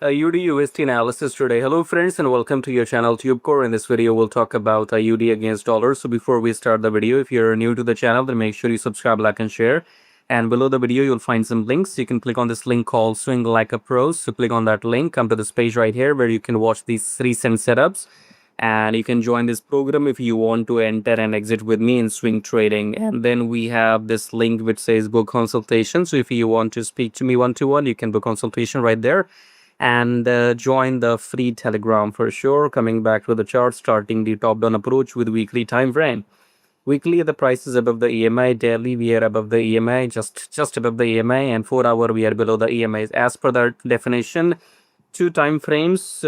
AUDUSD analysis today. Hello friends and welcome to your channel TubeCore. In this video we'll talk about AUD against dollar. So before we start the video, if you're new to the channel, then make sure you subscribe, like and share. And below the video you'll find some links. You can click on this link called Swing Like a Pro. So click on that link, come to this page right here where you can watch these recent setups. And you can join this program if you want to enter and exit with me in swing trading. And then we have this link which says book consultation. So if you want to speak to me one-to-one, you can book consultation right there. And join the free telegram for sure. Coming back to the chart, starting the top down approach with weekly time frame. Weekly the price is above the EMI. Daily we are above the EMI, just above the EMI, and 4 hour we are below the EMI. As per the definition, 2 time frames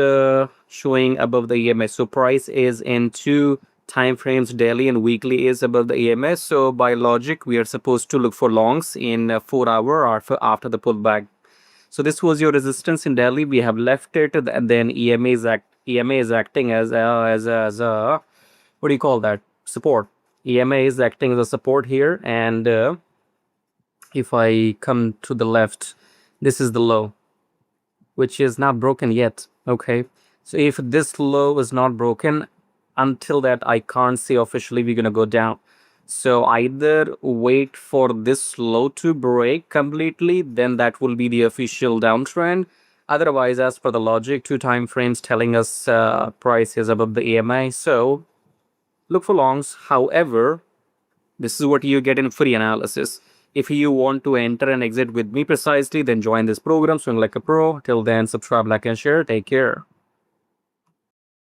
showing above the EMI. So price is in 2 time frames, daily and weekly is above the EMI. So by logic we are supposed to look for longs in 4 hour or after the pullback. So this was your resistance in daily. We have left it, and then EMA is acting as a what do you call that, support. EMA is acting as a support here, and if I come to the left, this is the low, which is not broken yet. Okay, so if this low is not broken, until that I can't say officially we're gonna go down. So either wait for this low to break completely, then that will be the official downtrend. Otherwise, as per the logic, 2 time frames telling us price is above the EMI. So look for longs. However, this is what you get in free analysis. If you want to enter and exit with me precisely, then join this program, Swing Like a Pro. Till then, subscribe, like and share. Take care.